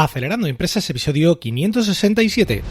Acelerando Empresas, episodio 567.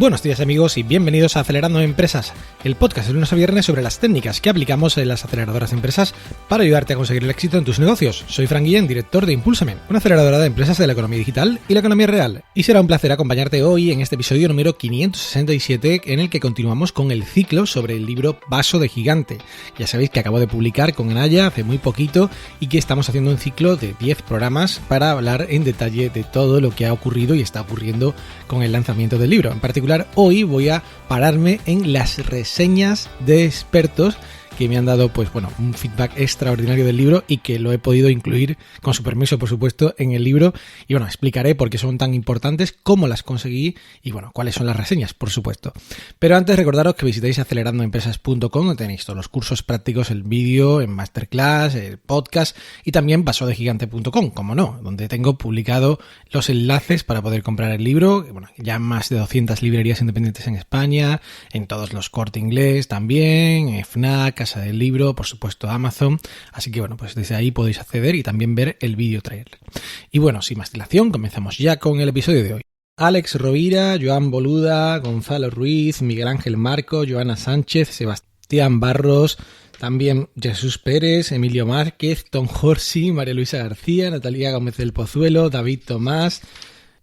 Buenos días amigos y bienvenidos a Acelerando Empresas, el podcast de lunes a viernes sobre las técnicas que aplicamos en las aceleradoras de empresas para ayudarte a conseguir el éxito en tus negocios. Soy Fran Guillén, director de Impúlsame, una aceleradora de empresas de la economía digital y la economía real. Y será un placer acompañarte hoy en este episodio número 567 en el que continuamos con el ciclo sobre el libro Vaso de Gigante. Ya sabéis que acabo de publicar con Anaya hace muy poquito y que estamos haciendo un ciclo de 10 programas para hablar en detalle de todo lo que ha ocurrido y está ocurriendo con el lanzamiento del libro. En particular, hoy voy a pararme en las reseñas de expertos que me han dado un feedback extraordinario del libro y que lo he podido incluir, con su permiso por supuesto, en el libro. Y explicaré por qué son tan importantes, cómo las conseguí y cuáles son las reseñas, por supuesto. Pero antes recordaros que visitéis acelerandoempresas.com, donde tenéis todos los cursos prácticos, el vídeo, en masterclass, el podcast y también vasodegigante.com, como no, donde tengo publicado los enlaces para poder comprar el libro. Ya más de 200 librerías independientes en España, en todos los Corte Inglés también, en Fnac, Casa del Libro, por supuesto Amazon, así que desde ahí podéis acceder y también ver el vídeo trailer. Y sin más dilación, comenzamos ya con el episodio de hoy. Alex Rovira, Joan Boluda, Gonzalo Ruiz, Miguel Ángel Marco, Joana Sánchez, Sebastián Barros, también Jesús Pérez, Emilio Márquez, Tom Horsi, María Luisa García, Natalia Gómez del Pozuelo, David Tomás,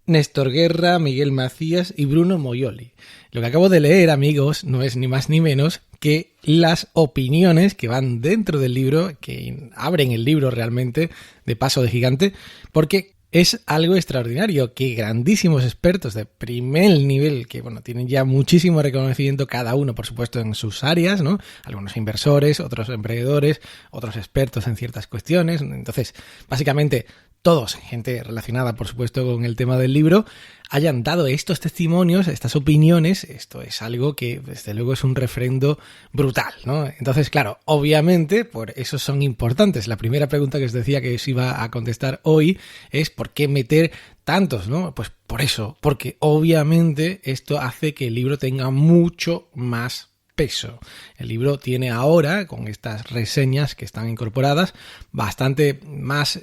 Néstor Guerra, Miguel Macías y Bruno Moyoli. Lo que acabo de leer, amigos, no es ni más ni menos que las opiniones que van dentro del libro, que abren el libro realmente de Vaso de Gigante, porque es algo extraordinario que grandísimos expertos de primer nivel, que tienen ya muchísimo reconocimiento cada uno, por supuesto, en sus áreas, ¿no? Algunos inversores, otros emprendedores, otros expertos en ciertas cuestiones. Entonces, básicamente, todos, gente relacionada, por supuesto, con el tema del libro, hayan dado estos testimonios, estas opiniones. Esto es algo que, desde luego, es un refrendo brutal, ¿no? Entonces, claro, obviamente, por eso son importantes. La primera pregunta que os decía que os iba a contestar hoy es ¿por qué meter tantos, no? Pues por eso, porque obviamente esto hace que el libro tenga mucho más peso. El libro tiene ahora, con estas reseñas que están incorporadas, bastante más,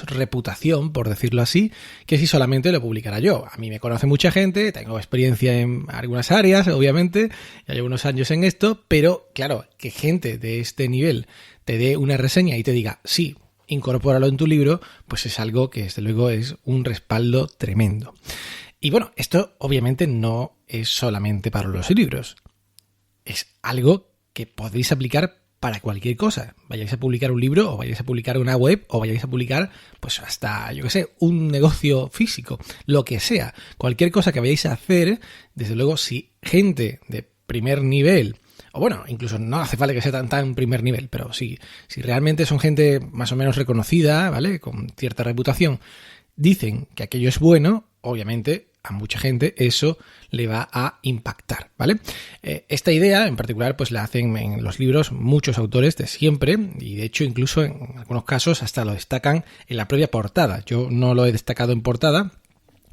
reputación, por decirlo así, que si solamente lo publicara yo. A mí me conoce mucha gente, tengo experiencia en algunas áreas, obviamente, ya llevo unos años en esto, pero claro, que gente de este nivel te dé una reseña y te diga, sí, incorpóralo en tu libro, pues es algo que desde luego es un respaldo tremendo. Y esto obviamente no es solamente para los libros. Es algo que podéis aplicar para cualquier cosa. Vayáis a publicar un libro o vayáis a publicar una web o vayáis a publicar hasta, un negocio físico, lo que sea. Cualquier cosa que vayáis a hacer, desde luego, si gente de primer nivel, o incluso no hace falta que sea tan primer nivel, pero si realmente son gente más o menos reconocida, ¿vale? Con cierta reputación, dicen que aquello es bueno, obviamente a mucha gente eso le va a impactar, ¿vale? Esta idea en particular la hacen en los libros muchos autores de siempre y de hecho incluso en algunos casos hasta lo destacan en la propia portada. Yo no lo he destacado en portada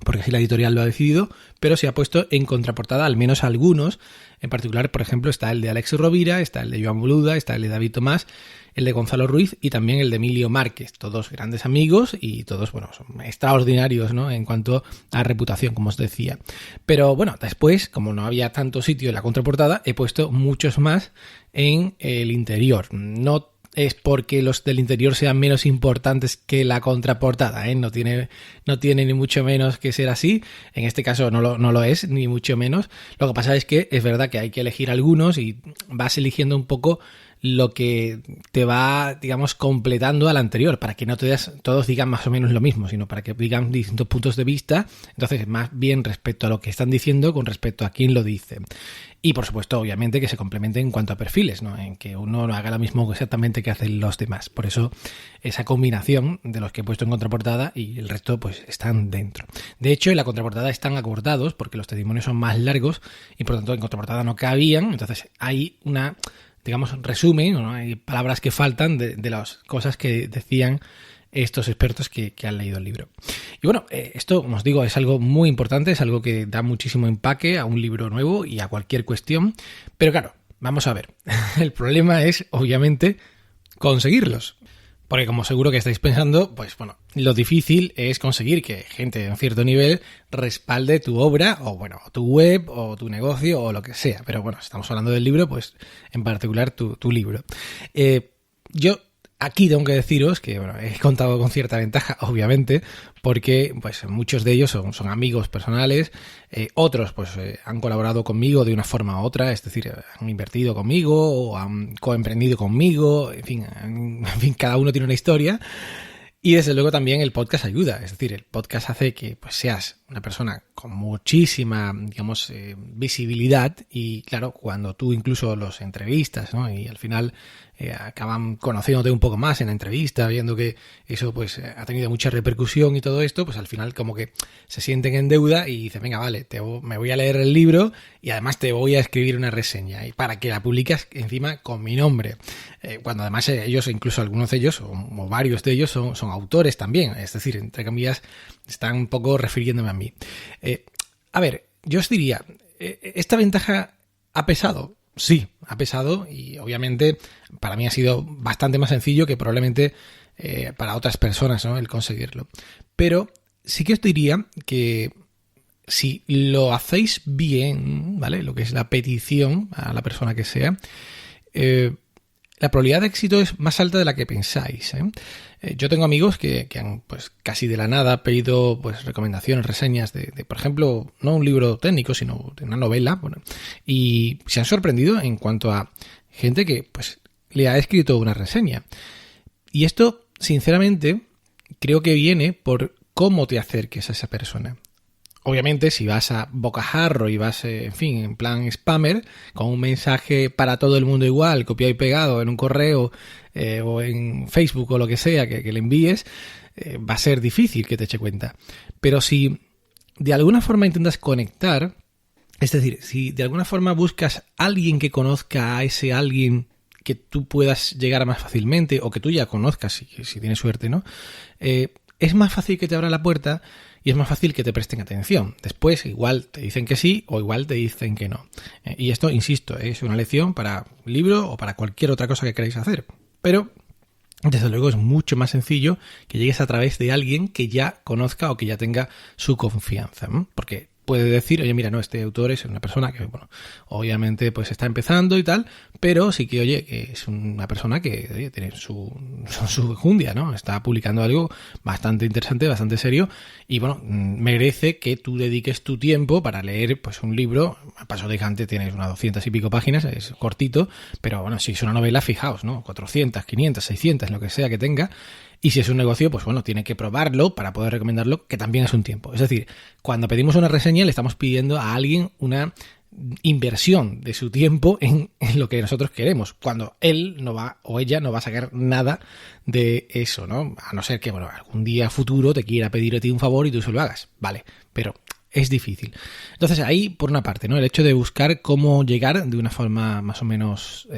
porque así la editorial lo ha decidido, pero se ha puesto en contraportada al menos algunos. En particular, por ejemplo, está el de Alex Rovira, está el de Joan Boluda, está el de David Tomás, el de Gonzalo Ruiz y también el de Emilio Márquez. Todos grandes amigos y todos, son extraordinarios, ¿no? En cuanto a reputación, como os decía. Pero después, como no había tanto sitio en la contraportada, he puesto muchos más en el interior. No es porque los del interior sean menos importantes que la contraportada, ¿eh? No tiene ni mucho menos que ser así. En este caso no lo es, ni mucho menos. Lo que pasa es que es verdad que hay que elegir algunos y vas eligiendo un poco lo que te va, completando al anterior, para que no todos digan más o menos lo mismo, sino para que digan distintos puntos de vista. Entonces, más bien respecto a lo que están diciendo con respecto a quién lo dice. Y por supuesto, obviamente, que se complementen en cuanto a perfiles, ¿no? En que uno no haga lo mismo exactamente que hacen los demás. Por eso, esa combinación de los que he puesto en contraportada y el resto, están dentro. De hecho, en la contraportada están acortados porque los testimonios son más largos y por lo tanto en contraportada no cabían. Entonces, hay una, resumen, ¿no? Hay palabras que faltan de las cosas que decían estos expertos que han leído el libro. Y bueno, esto, como os digo, es algo muy importante, es algo que da muchísimo empaque a un libro nuevo y a cualquier cuestión, pero claro, vamos a ver, el problema es, obviamente, conseguirlos. Porque como seguro que estáis pensando, pues bueno, lo difícil es conseguir que gente de un cierto nivel respalde tu obra, o bueno, tu web, o tu negocio, o lo que sea. Pero bueno, estamos hablando del libro, pues en particular tu libro. Yo aquí tengo que deciros que bueno, he contado con cierta ventaja, obviamente, porque pues muchos de ellos son amigos personales, otros pues han colaborado conmigo de una forma u otra, es decir, han invertido conmigo o han coemprendido conmigo, en fin, cada uno tiene una historia. Y desde luego también el podcast ayuda, es decir, el podcast hace que pues seas una persona con muchísima, digamos, visibilidad y claro, cuando tú incluso los entrevistas, ¿no? Y al final acaban conociéndote un poco más en la entrevista, viendo que eso pues ha tenido mucha repercusión y todo esto, pues al final como que se sienten en deuda y dicen, venga, vale, me voy a leer el libro y además te voy a escribir una reseña y para que la publicas encima con mi nombre. Cuando además ellos, incluso algunos de ellos, o varios de ellos, son autores también, es decir, entre comillas, están un poco refiriéndome a mí. A ver, yo os diría, ¿esta ventaja ha pesado? Sí, ha pesado y obviamente para mí ha sido bastante más sencillo que probablemente para otras personas, ¿no? El conseguirlo. Pero sí que os diría que si lo hacéis bien, ¿vale? Lo que es la petición a la persona que sea, la probabilidad de éxito es más alta de la que pensáis, ¿eh? Yo tengo amigos que han pues casi de la nada pedido pues recomendaciones, reseñas de por ejemplo, no un libro técnico, sino de una novela, bueno, y se han sorprendido en cuanto a gente que pues le ha escrito una reseña. Y esto, sinceramente, creo que viene por cómo te acerques a esa persona. Obviamente, si vas a bocajarro y vas, en fin, en plan spammer, con un mensaje para todo el mundo igual, copiado y pegado en un correo o en Facebook o lo que sea que le envíes, va a ser difícil que te eche cuenta. Pero si de alguna forma intentas conectar, es decir, si de alguna forma buscas a alguien que conozca a ese alguien que tú puedas llegar más fácilmente o que tú ya conozcas, si tienes suerte, ¿no? Es más fácil que te abran la puerta y es más fácil que te presten atención. Después igual te dicen que sí o igual te dicen que no. Y esto, insisto, es una lección para un libro o para cualquier otra cosa que queráis hacer. Pero, desde luego, es mucho más sencillo que llegues a través de alguien que ya conozca o que ya tenga su confianza. Porque puede decir, oye, mira, no, este autor es una persona que, bueno, obviamente pues está empezando y tal, pero sí que, oye, que es una persona que oye, tiene su enjundia, ¿no? Está publicando algo bastante interesante, bastante serio y, bueno, merece que tú dediques tu tiempo para leer pues un libro. A paso de gigante tienes unas 200 y pico páginas, es cortito, pero, bueno, si es una novela, fijaos, ¿no? 400, 500, 600, lo que sea que tenga. Y si es un negocio, pues bueno, tiene que probarlo para poder recomendarlo, que también es un tiempo. Es decir, cuando pedimos una reseña le estamos pidiendo a alguien una inversión de su tiempo en lo que nosotros queremos, cuando él no va o ella no va a sacar nada de eso, ¿no? A no ser que, bueno, algún día futuro te quiera pedir a ti un favor y tú se lo hagas, vale, pero es difícil. Entonces ahí, por una parte, ¿no? El hecho de buscar cómo llegar de una forma más o menos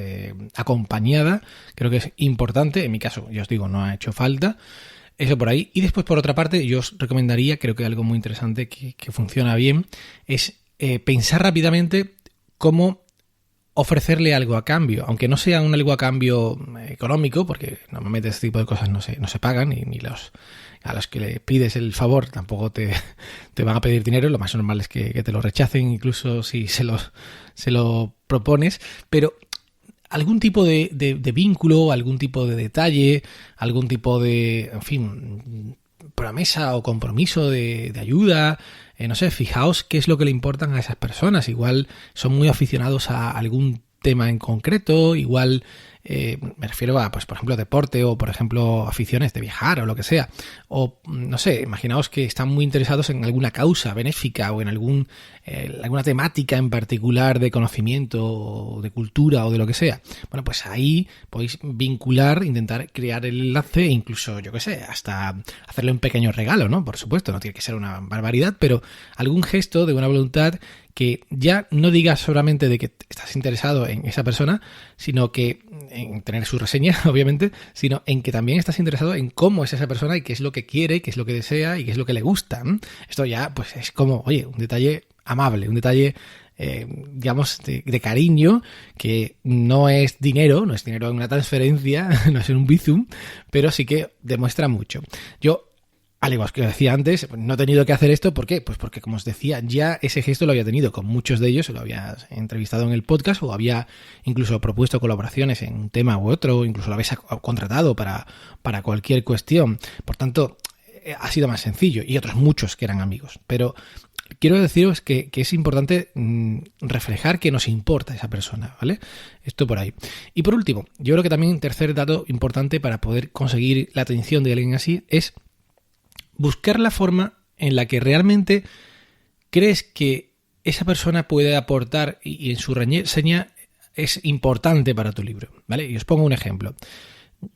acompañada, creo que es importante. En mi caso, ya os digo, no ha hecho falta. Eso por ahí. Y después, por otra parte, yo os recomendaría, creo que algo muy interesante que funciona bien, es pensar rápidamente cómo ofrecerle algo a cambio, aunque no sea un algo a cambio económico, porque normalmente este tipo de cosas no se pagan y ni a los que le pides el favor tampoco te van a pedir dinero. Lo más normal es que te lo rechacen, incluso si se lo propones, pero algún tipo de vínculo, algún tipo de detalle, algún tipo de, en fin, promesa o compromiso de ayuda, no sé, fijaos qué es lo que le importan a esas personas. Igual son muy aficionados a algún tema en concreto, igual me refiero a, pues por ejemplo, deporte o por ejemplo aficiones de viajar o lo que sea, o no sé, imaginaos que están muy interesados en alguna causa benéfica o en alguna temática en particular de conocimiento o de cultura o de lo que sea. Bueno, pues ahí podéis vincular, intentar crear el enlace e incluso, yo qué sé, hasta hacerle un pequeño regalo, ¿no? Por supuesto, no tiene que ser una barbaridad, pero algún gesto de buena voluntad que ya no digas solamente de que estás interesado en esa persona, sino que en tener su reseña, obviamente, sino en que también estás interesado en cómo es esa persona y qué es lo que quiere, qué es lo que desea y qué es lo que le gusta. Esto ya, pues, es como, oye, un detalle amable, un detalle, digamos, de cariño, que no es dinero en una transferencia, no es en un Bizum, pero sí que demuestra mucho. Yo, al igual que decía antes, no he tenido que hacer esto. ¿Por qué? Pues porque, como os decía, ya ese gesto lo había tenido con muchos de ellos, lo había entrevistado en el podcast o había incluso propuesto colaboraciones en un tema u otro, incluso lo habéis contratado para cualquier cuestión. Por tanto, ha sido más sencillo, y otros muchos que eran amigos. Pero quiero deciros que es importante reflejar que nos importa esa persona, ¿vale? Esto por ahí. Y por último, yo creo que también un tercer dato importante para poder conseguir la atención de alguien así es buscar la forma en la que realmente crees que esa persona puede aportar y en su reseña es importante para tu libro, ¿vale? Y os pongo un ejemplo.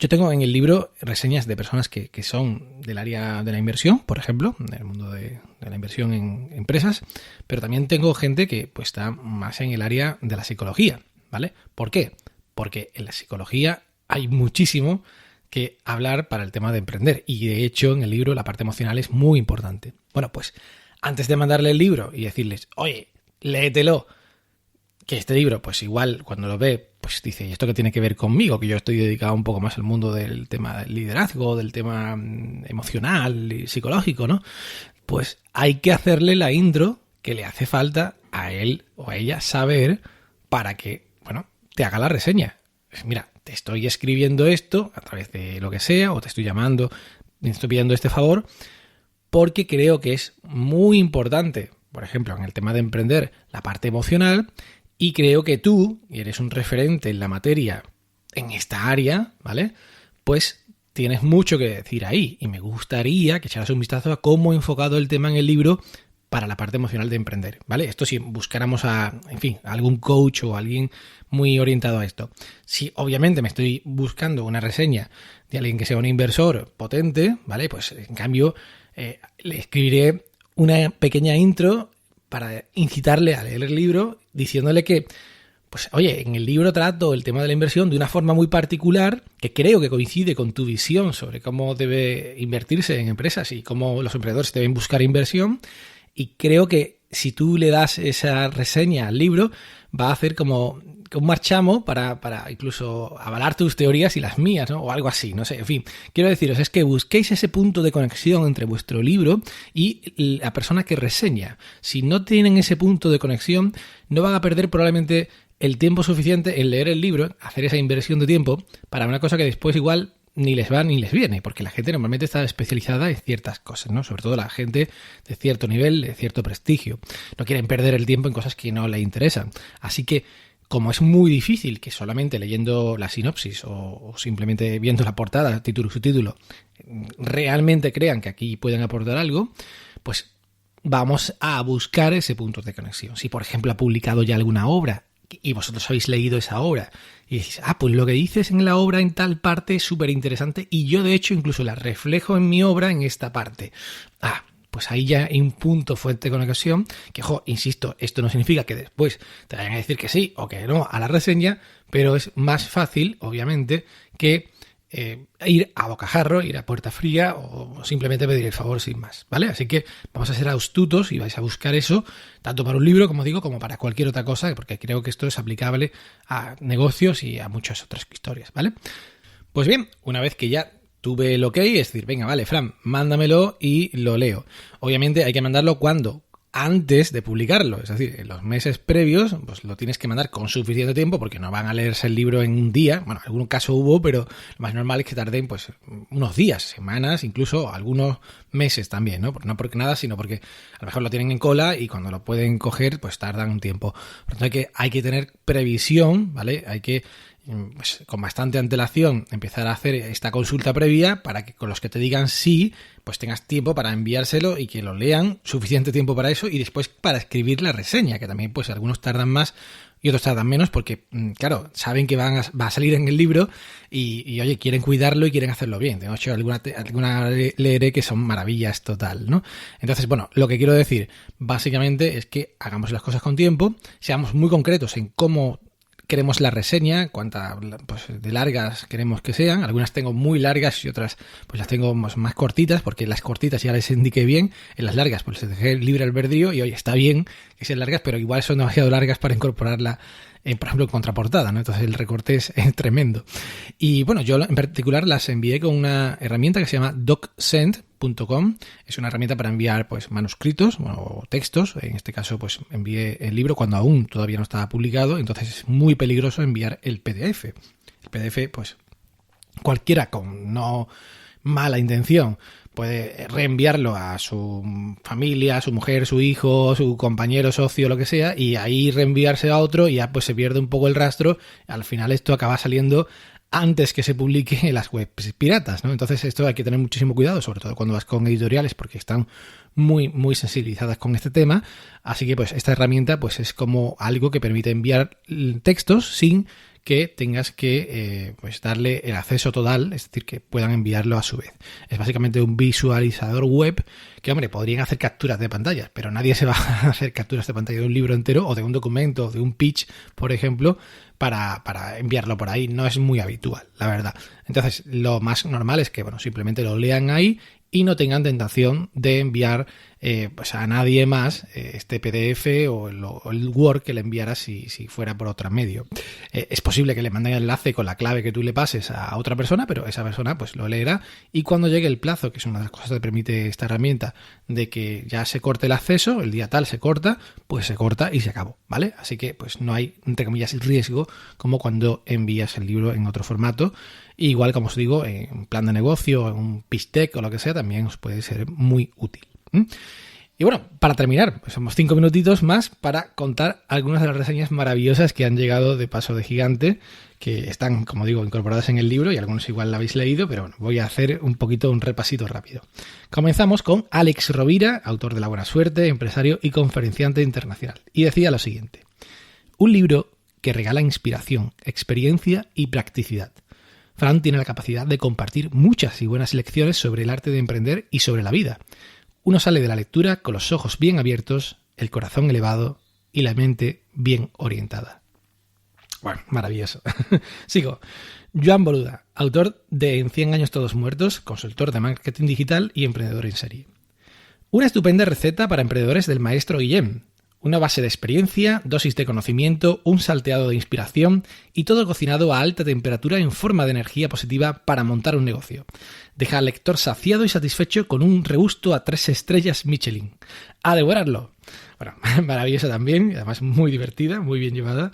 Yo tengo en el libro reseñas de personas que son del área de la inversión, por ejemplo, del mundo de la inversión en empresas, pero también tengo gente que pues está más en el área de la psicología, ¿vale? ¿Por qué? Porque en la psicología hay muchísimo que hablar para el tema de emprender, y de hecho en el libro la parte emocional es muy importante. Bueno, pues antes de mandarle el libro y decirles, oye, léetelo, que este libro pues igual cuando lo ve pues dice, ¿y esto qué tiene que ver conmigo? Que yo estoy dedicado un poco más al mundo del tema del liderazgo, del tema emocional y psicológico, ¿no? Pues hay que hacerle la intro que le hace falta a él o a ella saber para que, bueno, te haga la reseña. Mira, te estoy escribiendo esto a través de lo que sea, o te estoy llamando, te estoy pidiendo este favor, porque creo que es muy importante, por ejemplo, en el tema de emprender, la parte emocional, y creo que tú, y eres un referente en la materia en esta área, ¿vale? Pues tienes mucho que decir ahí, y me gustaría que echaras un vistazo a cómo he enfocado el tema en el libro para la parte emocional de emprender, ¿vale? Esto si buscáramos a algún coach o alguien muy orientado a esto. Si obviamente me estoy buscando una reseña de alguien que sea un inversor potente, ¿vale? Pues en cambio le escribiré una pequeña intro para incitarle a leer el libro, diciéndole que, pues oye, en el libro trato el tema de la inversión de una forma muy particular que creo que coincide con tu visión sobre cómo debe invertirse en empresas y cómo los emprendedores deben buscar inversión. Y creo que si tú le das esa reseña al libro, va a hacer como un marchamo para incluso avalar tus teorías y las mías, ¿no? O algo así, no sé. En fin, quiero deciros, es que busquéis ese punto de conexión entre vuestro libro y la persona que reseña. Si no tienen ese punto de conexión, no van a perder probablemente el tiempo suficiente en leer el libro, hacer esa inversión de tiempo para una cosa que después igual ni les va ni les viene, porque la gente normalmente está especializada en ciertas cosas, ¿no? Sobre todo la gente de cierto nivel, de cierto prestigio. No quieren perder el tiempo en cosas que no les interesan. Así que, como es muy difícil que solamente leyendo la sinopsis o simplemente viendo la portada, título y subtítulo, realmente crean que aquí pueden aportar algo, pues vamos a buscar ese punto de conexión. Si, por ejemplo, ha publicado ya alguna obra y vosotros habéis leído esa obra y decís, pues lo que dices en la obra en tal parte es súper interesante y yo de hecho incluso la reflejo en mi obra en esta parte. Pues ahí ya hay un punto fuente de conexión que, insisto, esto no significa que después te vayan a decir que sí o que no a la reseña, pero es más fácil, obviamente, que ir a bocajarro, ir a puerta fría o simplemente pedir el favor sin más, ¿vale? Así que vamos a ser astutos y vais a buscar eso, tanto para un libro, como digo, como para cualquier otra cosa, porque creo que esto es aplicable a negocios y a muchas otras historias, ¿vale? Pues bien, una vez que ya tuve el ok, es decir, venga, vale, Fran, mándamelo y lo leo. Obviamente hay que mandarlo cuando antes de publicarlo, es decir, en los meses previos, pues lo tienes que mandar con suficiente tiempo porque no van a leerse el libro en un día. Bueno, algún caso hubo, pero lo más normal es que tarden pues unos días, semanas, incluso algunos meses también, ¿no? No porque nada, sino porque a lo mejor lo tienen en cola y cuando lo pueden coger, pues tardan un tiempo. Por lo tanto, hay que tener previsión, ¿vale? Hay que pues, con bastante antelación empezar a hacer esta consulta previa para que con los que te digan sí, pues tengas tiempo para enviárselo y que lo lean, suficiente tiempo para eso y después para escribir la reseña, que también pues algunos tardan más y otros tardan menos porque, claro, saben que va a salir en el libro y oye, quieren cuidarlo y quieren hacerlo bien. De hecho, alguna leeré que son maravillas total, ¿no? Entonces, bueno, lo que quiero decir básicamente es que hagamos las cosas con tiempo, seamos muy concretos en cómo queremos la reseña, cuántas pues, de largas queremos que sean. Algunas tengo muy largas y otras pues las tengo más cortitas, porque las cortitas ya les indiqué bien. En las largas pues les dejé libre albedrío y oye, está bien que sean largas, pero igual son demasiado largas para incorporarla por ejemplo, en contraportada, ¿no? Entonces el recorte es tremendo. Y bueno, yo en particular las envié con una herramienta que se llama DocSend.com. Es una herramienta para enviar pues manuscritos o textos. En este caso pues envié el libro cuando aún todavía no estaba publicado, entonces es muy peligroso enviar el PDF. El PDF pues cualquiera con no mala intención puede reenviarlo a su familia, a su mujer, su hijo, su compañero, socio, lo que sea, y ahí reenviarse a otro y ya pues se pierde un poco el rastro. Al final esto acaba saliendo antes que se publique en las webs piratas, ¿no? Entonces esto hay que tener muchísimo cuidado, sobre todo cuando vas con editoriales, porque están muy sensibilizadas con este tema. Así que pues esta herramienta pues es como algo que permite enviar textos sin que tengas que pues darle el acceso total, es decir, que puedan enviarlo a su vez. Es básicamente un visualizador web que, hombre, podrían hacer capturas de pantallas, pero nadie se va a hacer capturas de pantalla de un libro entero o de un documento, o de un pitch, por ejemplo, para enviarlo por ahí. No es muy habitual, la verdad. Entonces, lo más normal es que, bueno, simplemente lo lean ahí y no tengan tentación de enviar pues a nadie más este PDF o el Word que le enviara si fuera por otro medio. Es posible que le manden el enlace con la clave que tú le pases a otra persona, pero esa persona pues lo leerá y cuando llegue el plazo, que es una de las cosas que permite esta herramienta, de que ya se corte el acceso, el día tal se corta, pues se corta y se acabó, ¿vale? Así que pues no hay, entre comillas, riesgo como cuando envías el libro en otro formato. Igual, como os digo, en plan de negocio, en un pitch deck o lo que sea, también os puede ser muy útil. Y bueno, para terminar, pues somos 5 minutitos más para contar algunas de las reseñas maravillosas que han llegado de Paso de Gigante, que están, como digo, incorporadas en el libro y algunos igual la habéis leído, pero bueno, voy a hacer un poquito un repasito rápido. Comenzamos con Alex Rovira, autor de La Buena Suerte, empresario y conferenciante internacional, y decía lo siguiente: un libro que regala inspiración, experiencia y practicidad. Fran tiene la capacidad de compartir muchas y buenas lecciones sobre el arte de emprender y sobre la vida. Uno sale de la lectura con los ojos bien abiertos, el corazón elevado y la mente bien orientada. Bueno, maravilloso. Sigo. Joan Boluda, autor de En 100 años todos muertos, consultor de marketing digital y emprendedor en serie. Una estupenda receta para emprendedores del maestro Guillem. Una base de experiencia, dosis de conocimiento, un salteado de inspiración y todo cocinado a alta temperatura en forma de energía positiva para montar un negocio. Deja al lector saciado y satisfecho con un regusto a 3 estrellas Michelin. ¡A devorarlo! Bueno, maravillosa también, además muy divertida, muy bien llevada.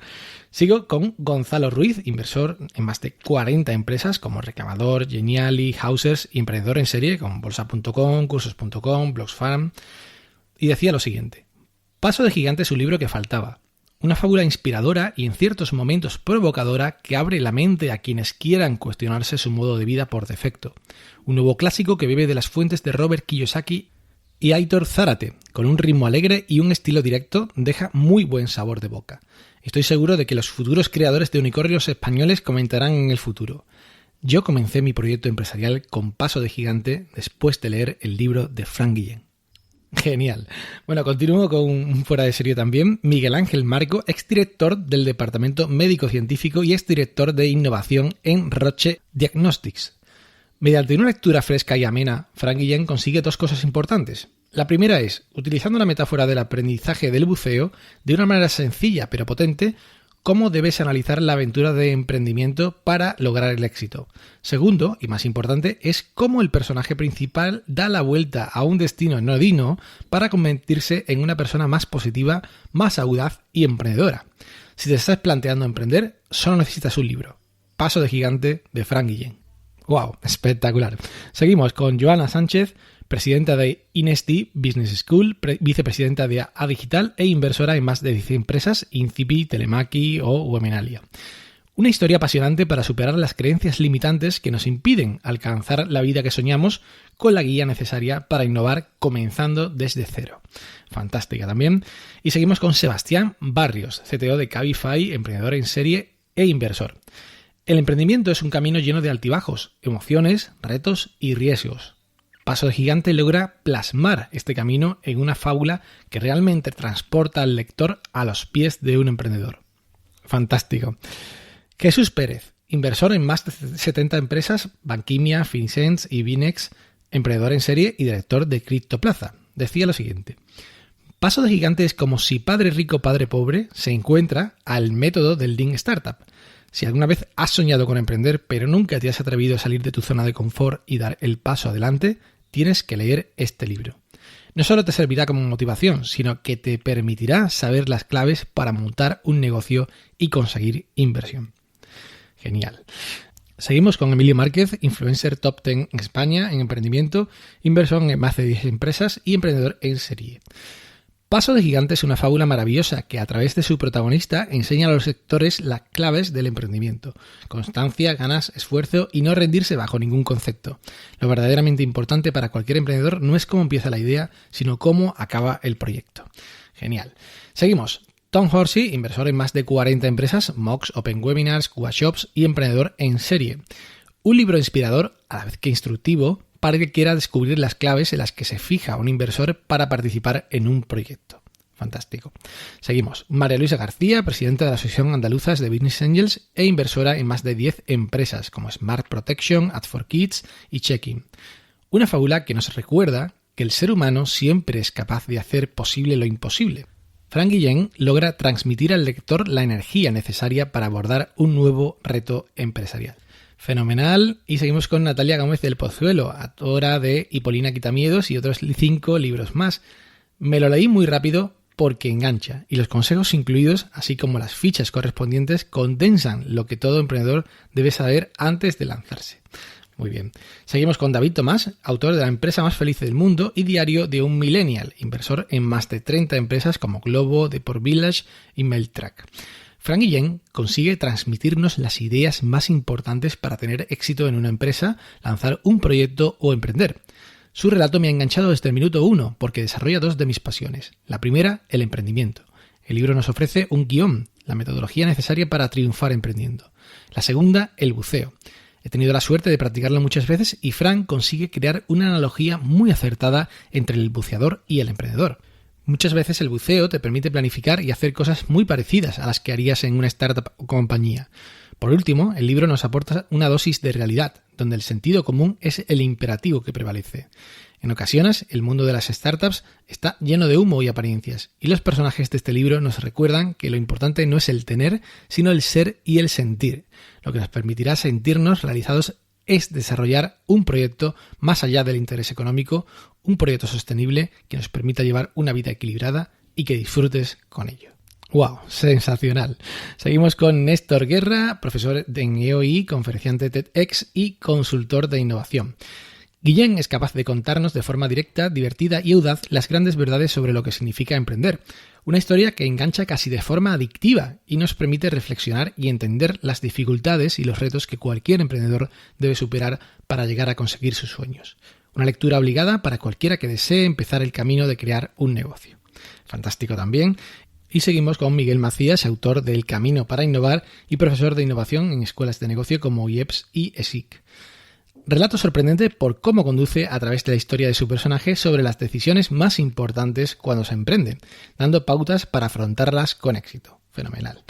Sigo con Gonzalo Ruiz, inversor en más de 40 empresas como Reclamador, Geniali, Hausers y emprendedor en serie con Bolsa.com, Cursos.com, Blogsfarm. Y decía lo siguiente: Paso de Gigante es un libro que faltaba. Una fábula inspiradora y en ciertos momentos provocadora que abre la mente a quienes quieran cuestionarse su modo de vida por defecto. Un nuevo clásico que bebe de las fuentes de Robert Kiyosaki y Aitor Zárate. Con un ritmo alegre y un estilo directo, deja muy buen sabor de boca. Estoy seguro de que los futuros creadores de unicornios españoles comentarán en el futuro. Yo comencé mi proyecto empresarial con Paso de Gigante después de leer el libro de Fran Guillén. Genial. Bueno, continúo con un fuera de serie también. Miguel Ángel Marco, exdirector del Departamento Médico-Científico y exdirector de Innovación en Roche Diagnostics. Mediante una lectura fresca y amena, Fran Guillén consigue 2 cosas importantes. La primera es, utilizando la metáfora del aprendizaje del buceo, de una manera sencilla pero potente, cómo debes analizar la aventura de emprendimiento para lograr el éxito. Segundo, y más importante, es cómo el personaje principal da la vuelta a un destino anodino para convertirse en una persona más positiva, más audaz y emprendedora. Si te estás planteando emprender, solo necesitas un libro. Paso de Gigante, de Fran Guillén. ¡Wow! Espectacular. Seguimos con Joana Sánchez, presidenta de Inesti Business School, vicepresidenta de A Digital e inversora en más de 10 empresas, Incipi, Telemaki o Wemenalia. Una historia apasionante para superar las creencias limitantes que nos impiden alcanzar la vida que soñamos, con la guía necesaria para innovar comenzando desde cero. Fantástica también. Y seguimos con Sebastián Barrios, CTO de Cabify, emprendedor en serie e inversor. El emprendimiento es un camino lleno de altibajos, emociones, retos y riesgos. Paso de Gigante logra plasmar este camino en una fábula que realmente transporta al lector a los pies de un emprendedor. Fantástico. Jesús Pérez, inversor en más de 70 empresas, Banquimia, Fincens y Binex, emprendedor en serie y director de Criptoplaza, decía lo siguiente: paso de gigante es como si padre rico, padre pobre se encuentra al método del Lean Startup. Si alguna vez has soñado con emprender pero nunca te has atrevido a salir de tu zona de confort y dar el paso adelante, tienes que leer este libro. No solo te servirá como motivación, sino que te permitirá saber las claves para montar un negocio y conseguir inversión. Genial. Seguimos con Emilio Márquez, influencer top 10 en España en emprendimiento, inversor en más de 10 empresas y emprendedor en serie. Paso de gigante es una fábula maravillosa que a través de su protagonista enseña a los lectores las claves del emprendimiento: constancia, ganas, esfuerzo y no rendirse bajo ningún concepto. Lo verdaderamente importante para cualquier emprendedor no es cómo empieza la idea, sino cómo acaba el proyecto. Genial. Seguimos. Tom Horsey, inversor en más de 40 empresas, Mox, Open Webinars, Cuba Shops y emprendedor en serie. Un libro inspirador, a la vez que instructivo, para el que quiera descubrir las claves en las que se fija un inversor para participar en un proyecto. Fantástico. Seguimos. María Luisa García, presidenta de la Asociación Andaluza de Business Angels e inversora en más de 10 empresas como Smart Protection, Ad4Kids y Checkin. Una fábula que nos recuerda que el ser humano siempre es capaz de hacer posible lo imposible. Frank Guillén logra transmitir al lector la energía necesaria para abordar un nuevo reto empresarial. Fenomenal. Y seguimos con Natalia Gómez del Pozuelo, autora de Hipolina Quitamiedos y otros 5 libros más. Me lo leí muy rápido porque engancha, y los consejos incluidos, así como las fichas correspondientes, condensan lo que todo emprendedor debe saber antes de lanzarse. Muy bien. Seguimos con David Tomás, autor de La empresa más feliz del mundo y diario de un millennial, inversor en más de 30 empresas como Globo, Deport Village y Mailtrack. Frank Guillén consigue transmitirnos las ideas más importantes para tener éxito en una empresa, lanzar un proyecto o emprender. Su relato me ha enganchado desde el minuto 1 porque desarrolla 2 de mis pasiones. La primera, el emprendimiento. El libro nos ofrece un guión, la metodología necesaria para triunfar emprendiendo. La segunda, el buceo. He tenido la suerte de practicarlo muchas veces y Frank consigue crear una analogía muy acertada entre el buceador y el emprendedor. Muchas veces el buceo te permite planificar y hacer cosas muy parecidas a las que harías en una startup o compañía. Por último, el libro nos aporta una dosis de realidad, donde el sentido común es el imperativo que prevalece. En ocasiones, el mundo de las startups está lleno de humo y apariencias, y los personajes de este libro nos recuerdan que lo importante no es el tener, sino el ser y el sentir. Lo que nos permitirá sentirnos realizados es desarrollar un proyecto más allá del interés económico, un proyecto sostenible que nos permita llevar una vida equilibrada y que disfrutes con ello. ¡Wow! Sensacional. Seguimos con Néstor Guerra, profesor en EOI, conferenciante TEDx y consultor de innovación. Guillén es capaz de contarnos de forma directa, divertida y audaz las grandes verdades sobre lo que significa emprender. Una historia que engancha casi de forma adictiva y nos permite reflexionar y entender las dificultades y los retos que cualquier emprendedor debe superar para llegar a conseguir sus sueños. Una lectura obligada para cualquiera que desee empezar el camino de crear un negocio. Fantástico también. Y seguimos con Miguel Macías, autor de El Camino para Innovar y profesor de innovación en escuelas de negocio como IEPS y ESIC. Relato sorprendente por cómo conduce a través de la historia de su personaje sobre las decisiones más importantes cuando se emprenden, dando pautas para afrontarlas con éxito. Fenomenal.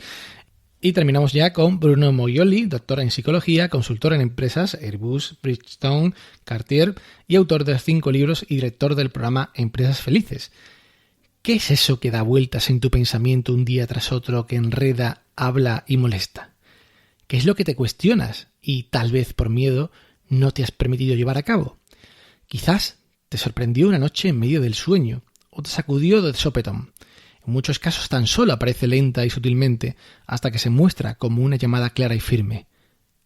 Y terminamos ya con Bruno Moioli, doctor en psicología, consultor en empresas Airbus, Bridgestone, Cartier y autor de 5 libros y director del programa Empresas Felices. ¿Qué es eso que da vueltas en tu pensamiento un día tras otro, que enreda, habla y molesta? ¿Qué es lo que te cuestionas y, tal vez por miedo, no te has permitido llevar a cabo? Quizás te sorprendió una noche en medio del sueño o te sacudió de sopetón. En muchos casos tan solo aparece lenta y sutilmente hasta que se muestra como una llamada clara y firme.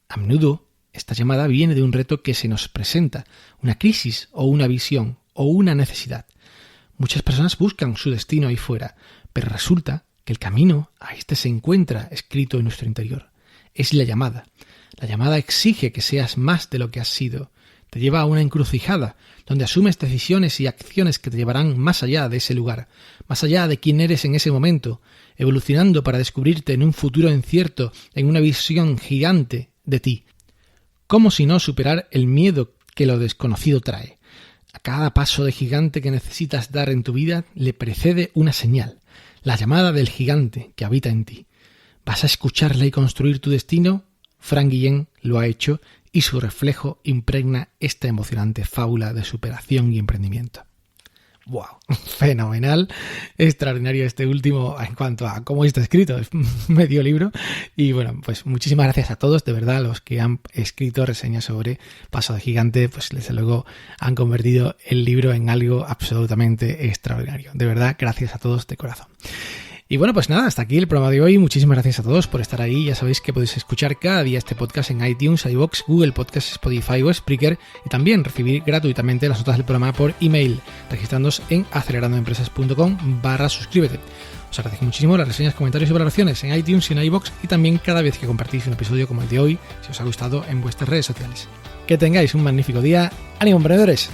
A menudo, esta llamada viene de un reto que se nos presenta, una crisis o una visión o una necesidad. Muchas personas buscan su destino ahí fuera, pero resulta que el camino a este se encuentra escrito en nuestro interior. Es la llamada. La llamada exige que seas más de lo que has sido. Te lleva a una encrucijada, donde asumes decisiones y acciones que te llevarán más allá de ese lugar, más allá de quién eres en ese momento, evolucionando para descubrirte en un futuro incierto, en una visión gigante de ti. ¿Cómo si no superar el miedo que lo desconocido trae? A cada paso de gigante que necesitas dar en tu vida le precede una señal, la llamada del gigante que habita en ti. ¿Vas a escucharle y construir tu destino? Frank Guillén lo ha hecho y su reflejo impregna esta emocionante fábula de superación y emprendimiento. ¡Wow! Fenomenal, extraordinario este último en cuanto a cómo está escrito, es medio libro. Y bueno, pues muchísimas gracias a todos, de verdad, los que han escrito reseñas sobre Paso de Gigante, pues desde luego han convertido el libro en algo absolutamente extraordinario. De verdad, gracias a todos de corazón. Y bueno, pues nada, hasta aquí el programa de hoy. Muchísimas gracias a todos por estar ahí. Ya sabéis que podéis escuchar cada día este podcast en iTunes, iVoox, Google Podcasts, Spotify o Spreaker, y también recibir gratuitamente las notas del programa por email, registrándoos en acelerandoempresas.com/suscríbete. Os agradezco muchísimo las reseñas, comentarios y valoraciones en iTunes y en iVoox, y también cada vez que compartís un episodio como el de hoy, si os ha gustado, en vuestras redes sociales. Que tengáis un magnífico día. ¡Ánimo, emprendedores!